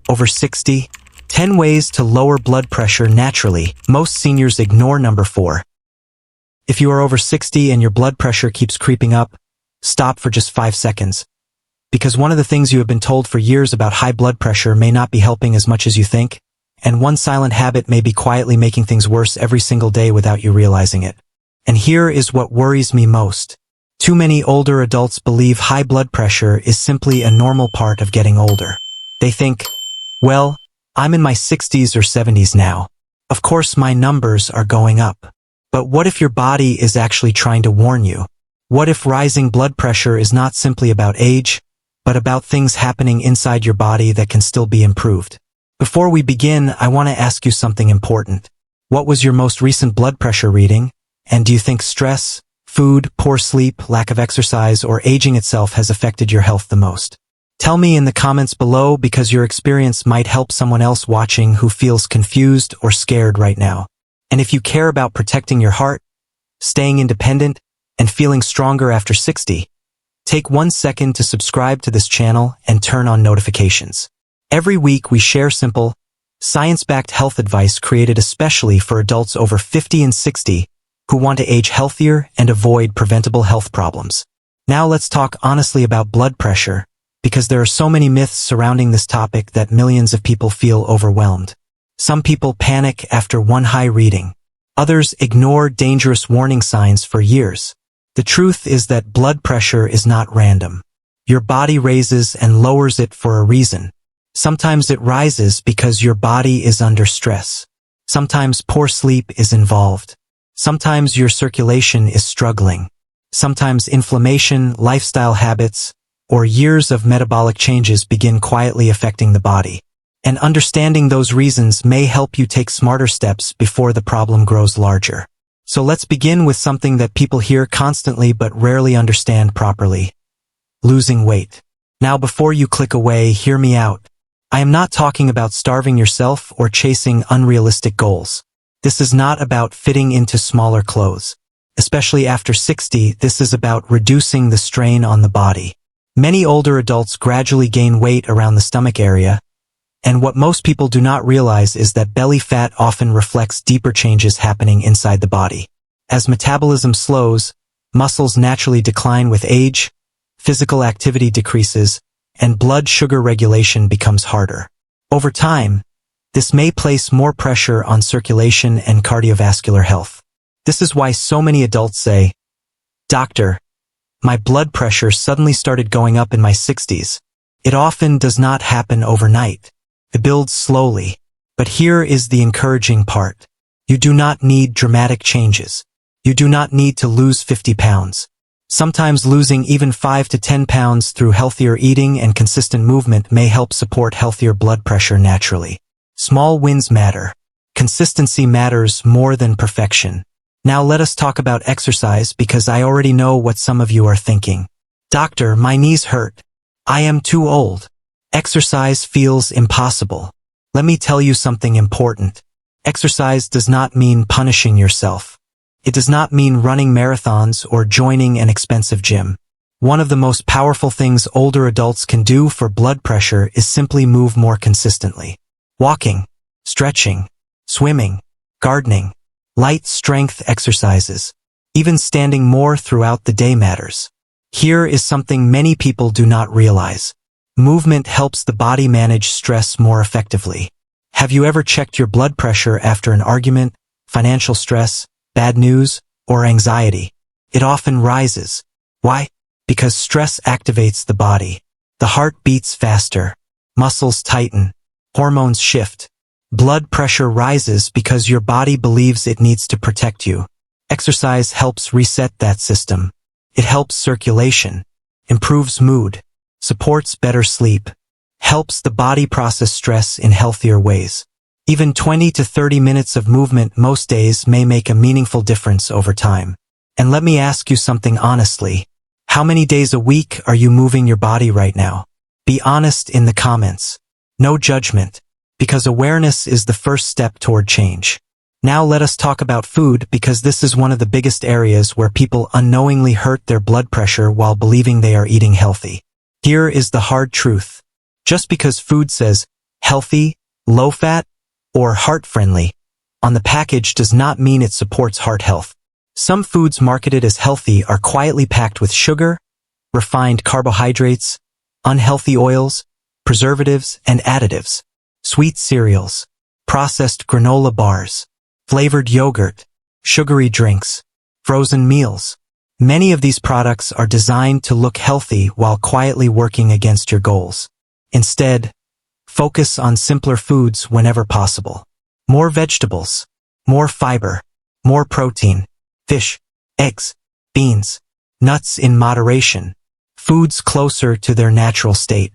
Over 60? 10 ways to lower blood pressure naturally. Most seniors ignore number 4. If you are over 60 and your blood pressure keeps creeping up, stop for just 5 seconds. Because one of the things you have been told for years about high blood pressure may not be helping as much as you think, and one silent habit may be quietly making things worse every single day without you realizing it. And here is what worries me most. Too many older adults believe high blood pressure is simply a normal part of getting older. They think, well, I'm in my 60s or 70s now. Of course my numbers are going up. But what if your body is actually trying to warn you? What if rising blood pressure is not simply about age, but about things happening inside your body that can still be improved? Before we begin, I want to ask you something important. What was your most recent blood pressure reading? And do you think stress, food, poor sleep, lack of exercise, or aging itself has affected your health the most? Tell me in the comments below, because your experience might help someone else watching who feels confused or scared right now. And if you care about protecting your heart, staying independent, and feeling stronger after 60, take 1 second to subscribe to this channel and turn on notifications. Every week we share simple, science-backed health advice created especially for adults over 50 and 60 who want to age healthier and avoid preventable health problems. Now let's talk honestly about blood pressure, because there are so many myths surrounding this topic that millions of people feel overwhelmed. Some people panic after one high reading. Others ignore dangerous warning signs for years. The truth is that blood pressure is not random. Your body raises and lowers it for a reason. Sometimes it rises because your body is under stress. Sometimes poor sleep is involved. Sometimes your circulation is struggling. Sometimes inflammation, lifestyle habits, or years of metabolic changes begin quietly affecting the body. And understanding those reasons may help you take smarter steps before the problem grows larger. So let's begin with something that people hear constantly but rarely understand properly: losing weight. Now before you click away, hear me out. I am not talking about starving yourself or chasing unrealistic goals. This is not about fitting into smaller clothes. Especially after 60, this is about reducing the strain on the body. Many older adults gradually gain weight around the stomach area, and what most people do not realize is that belly fat often reflects deeper changes happening inside the body. As metabolism slows, muscles naturally decline with age, physical activity decreases, and blood sugar regulation becomes harder. Over time, this may place more pressure on circulation and cardiovascular health. This is why so many adults say, "Doctor, my blood pressure suddenly started going up in my 60s. It often does not happen overnight. It builds slowly. But here is the encouraging part. You do not need dramatic changes. You do not need to lose 50 pounds. Sometimes losing even 5 to 10 pounds through healthier eating and consistent movement may help support healthier blood pressure naturally. Small wins matter. Consistency matters more than perfection." Now let us talk about exercise, because I already know what some of you are thinking. "Doctor, my knees hurt. I am too old. Exercise feels impossible." Let me tell you something important. Exercise does not mean punishing yourself. It does not mean running marathons or joining an expensive gym. One of the most powerful things older adults can do for blood pressure is simply move more consistently. Walking, stretching, swimming, gardening, light strength exercises. Even standing more throughout the day matters. Here is something many people do not realize. Movement helps the body manage stress more effectively. Have you ever checked your blood pressure after an argument, financial stress, bad news, or anxiety? It often rises. Why? Because stress activates the body. The heart beats faster. Muscles tighten. Hormones shift. Blood pressure rises because your body believes it needs to protect you. Exercise helps reset that system. It helps circulation, improves mood, supports better sleep, helps the body process stress in healthier ways. Even 20 to 30 minutes of movement most days may make a meaningful difference over time. And let me ask you something honestly. How many days a week are you moving your body right now? Be honest in the comments. No judgment. Because awareness is the first step toward change. Now let us talk about food, because this is one of the biggest areas where people unknowingly hurt their blood pressure while believing they are eating healthy. Here is the hard truth. Just because food says healthy, low-fat, or heart-friendly on the package does not mean it supports heart health. Some foods marketed as healthy are quietly packed with sugar, refined carbohydrates, unhealthy oils, preservatives, and additives. Sweet cereals, processed granola bars, flavored yogurt, sugary drinks, frozen meals. Many of these products are designed to look healthy while quietly working against your goals. Instead, focus on simpler foods whenever possible. More vegetables, more fiber, more protein, fish, eggs, beans, nuts in moderation, foods closer to their natural state.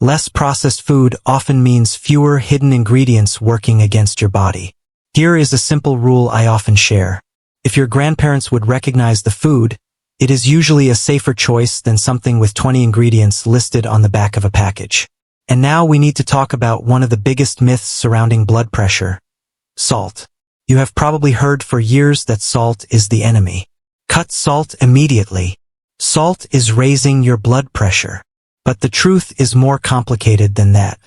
Less processed food often means fewer hidden ingredients working against your body. Here is a simple rule I often share. If your grandparents would recognize the food, it is usually a safer choice than something with 20 ingredients listed on the back of a package. And now we need to talk about one of the biggest myths surrounding blood pressure: salt. You have probably heard for years that salt is the enemy. Cut salt immediately. Salt is raising your blood pressure. But the truth is more complicated than that.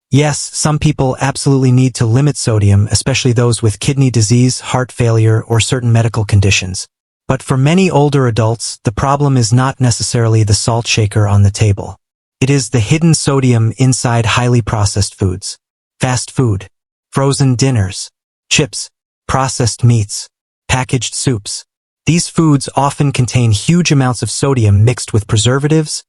Yes, some people absolutely need to limit sodium, especially those with kidney disease, heart failure, or certain medical conditions. But for many older adults, the problem is not necessarily the salt shaker on the table. It is the hidden sodium inside highly processed foods. Fast food, frozen dinners, chips, processed meats, packaged soups. These foods often contain huge amounts of sodium mixed with preservatives,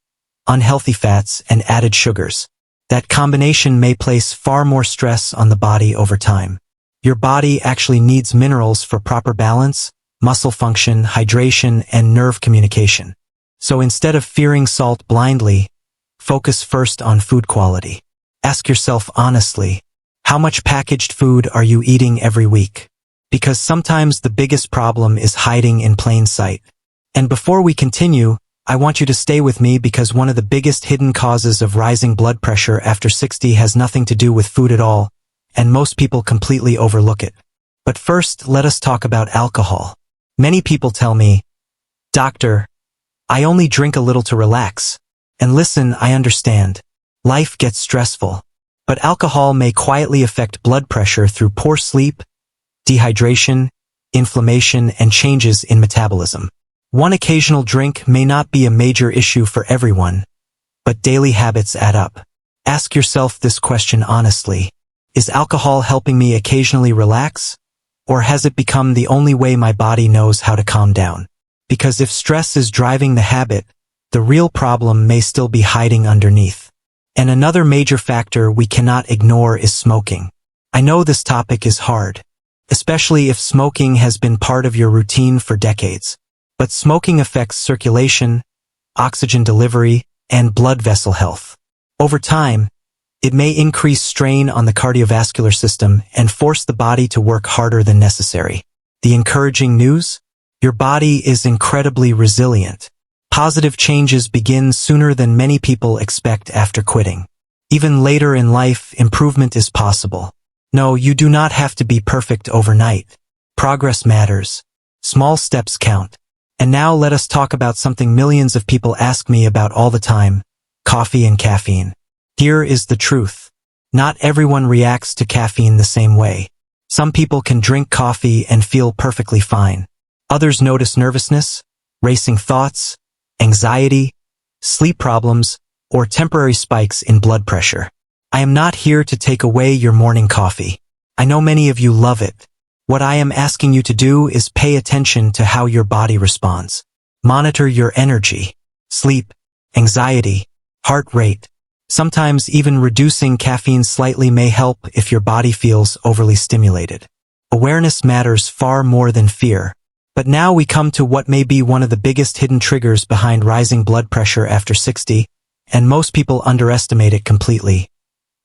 unhealthy fats, and added sugars. That combination may place far more stress on the body over time. Your body actually needs minerals for proper balance, muscle function, hydration, and nerve communication. So instead of fearing salt blindly, focus first on food quality. Ask yourself honestly, how much packaged food are you eating every week? Because sometimes the biggest problem is hiding in plain sight. And before we continue, I want you to stay with me because one of the biggest hidden causes of rising blood pressure after 60 has nothing to do with food at all, and most people completely overlook it. But first, let us talk about alcohol. Many people tell me, "Doctor, I only drink a little to relax." And listen, I understand. Life gets stressful. But alcohol may quietly affect blood pressure through poor sleep, dehydration, inflammation, and changes in metabolism. One occasional drink may not be a major issue for everyone, but daily habits add up. Ask yourself this question honestly. Is alcohol helping me occasionally relax? Or has it become the only way my body knows how to calm down? Because if stress is driving the habit, the real problem may still be hiding underneath. And another major factor we cannot ignore is smoking. I know this topic is hard, especially if smoking has been part of your routine for decades. But smoking affects circulation, oxygen delivery, and blood vessel health. Over time, it may increase strain on the cardiovascular system and force the body to work harder than necessary. The encouraging news? Your body is incredibly resilient. Positive changes begin sooner than many people expect after quitting. Even later in life, improvement is possible. No, you do not have to be perfect overnight. Progress matters. Small steps count. And now let us talk about something millions of people ask me about all the time: coffee and caffeine. Here is the truth. Not everyone reacts to caffeine the same way. Some people can drink coffee and feel perfectly fine. Others notice nervousness, racing thoughts, anxiety, sleep problems, or temporary spikes in blood pressure. I am not here to take away your morning coffee. I know many of you love it. What I am asking you to do is pay attention to how your body responds. Monitor your energy, sleep, anxiety, heart rate. Sometimes even reducing caffeine slightly may help if your body feels overly stimulated. Awareness matters far more than fear. But now we come to what may be one of the biggest hidden triggers behind rising blood pressure after 60, and most people underestimate it completely.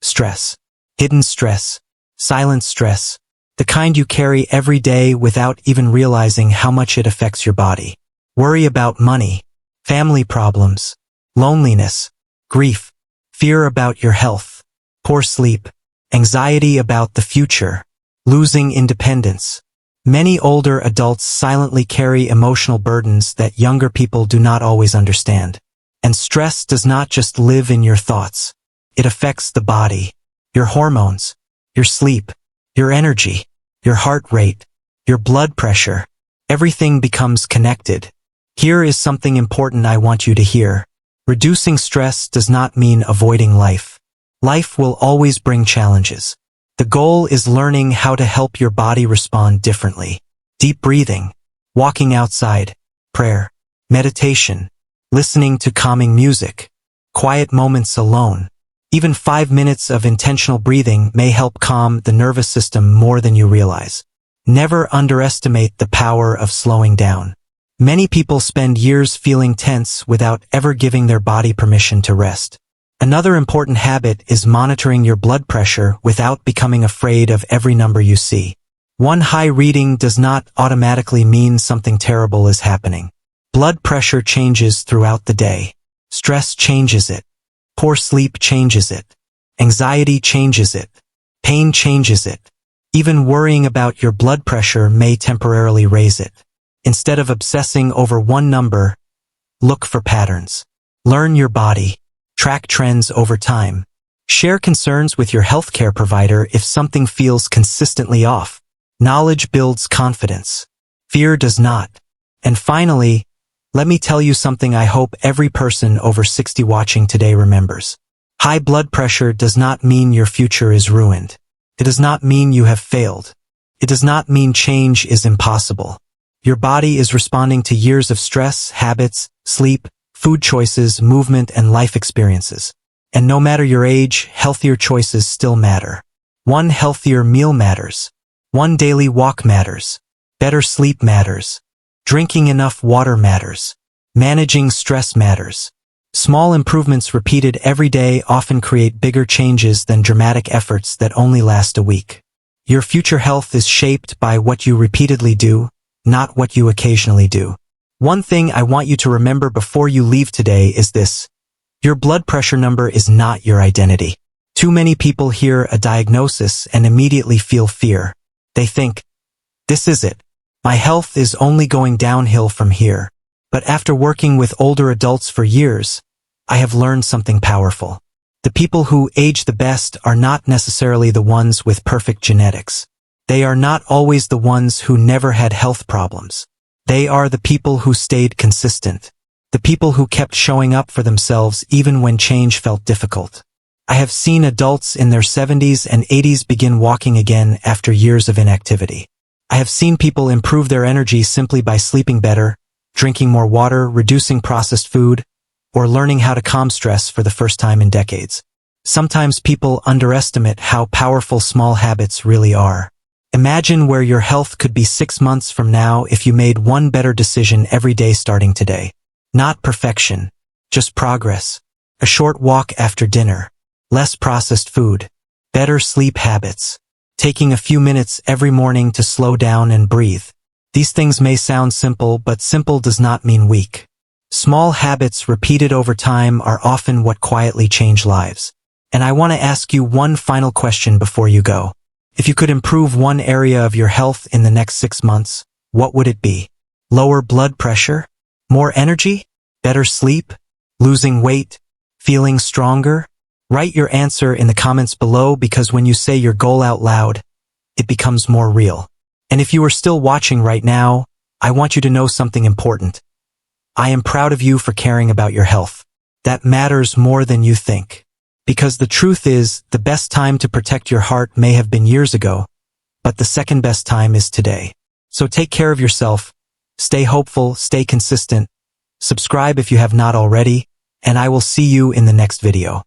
Stress. Hidden stress. Silent stress. The kind you carry every day without even realizing how much it affects your body. Worry about money, family problems, loneliness, grief, fear about your health, poor sleep, anxiety about the future, losing independence. Many older adults silently carry emotional burdens that younger people do not always understand. And stress does not just live in your thoughts. It affects the body. your hormones, your sleep, your energy, your heart rate, your blood pressure. Everything becomes connected. Here is something important I want you to hear. Reducing stress does not mean avoiding life. Life will always bring challenges. The goal is learning how to help your body respond differently. Deep breathing, walking outside, prayer, meditation, listening to calming music, quiet moments alone. Even 5 minutes of intentional breathing may help calm the nervous system more than you realize. Never underestimate the power of slowing down. Many people spend years feeling tense without ever giving their body permission to rest. Another important habit is monitoring your blood pressure without becoming afraid of every number you see. One high reading does not automatically mean something terrible is happening. Blood pressure changes throughout the day. Stress changes it. Poor sleep changes it. Anxiety changes it. Pain changes it. Even worrying about your blood pressure may temporarily raise it. Instead of obsessing over one number, look for patterns. Learn your body. Track trends over time. Share concerns with your healthcare provider if something feels consistently off. Knowledge builds confidence. Fear does not. And finally, let me tell you something I hope every person over 60 watching today remembers. High blood pressure does not mean your future is ruined. It does not mean you have failed. It does not mean change is impossible. Your body is responding to years of stress, habits, sleep, food choices, movement, and life experiences. And no matter your age, healthier choices still matter. One healthier meal matters. One daily walk matters. Better sleep matters. Drinking enough water matters. Managing stress matters. Small improvements repeated every day often create bigger changes than dramatic efforts that only last a week. Your future health is shaped by what you repeatedly do, not what you occasionally do. One thing I want you to remember before you leave today is this. Your blood pressure number is not your identity. Too many people hear a diagnosis and immediately feel fear. They think, this is it. My health is only going downhill from here. But after working with older adults for years, I have learned something powerful. The people who age the best are not necessarily the ones with perfect genetics. They are not always the ones who never had health problems. They are the people who stayed consistent. The people who kept showing up for themselves even when change felt difficult. I have seen adults in their 70s and 80s begin walking again after years of inactivity. I have seen people improve their energy simply by sleeping better, drinking more water, reducing processed food, or learning how to calm stress for the first time in decades. Sometimes people underestimate how powerful small habits really are. Imagine where your health could be 6 months from now if you made one better decision every day starting today. Not perfection, just progress. A short walk after dinner. Less processed food. Better sleep habits. Taking a few minutes every morning to slow down and breathe. These things may sound simple, but simple does not mean weak. Small habits repeated over time are often what quietly change lives. And I want to ask you one final question before you go. If you could improve one area of your health in the next 6 months, what would it be? Lower blood pressure? More energy? Better sleep? Losing weight? Feeling stronger? Write your answer in the comments below, because when you say your goal out loud, it becomes more real. And if you are still watching right now, I want you to know something important. I am proud of you for caring about your health. That matters more than you think. Because the truth is, the best time to protect your heart may have been years ago, but the second best time is today. So take care of yourself, stay hopeful, stay consistent, subscribe if you have not already, and I will see you in the next video.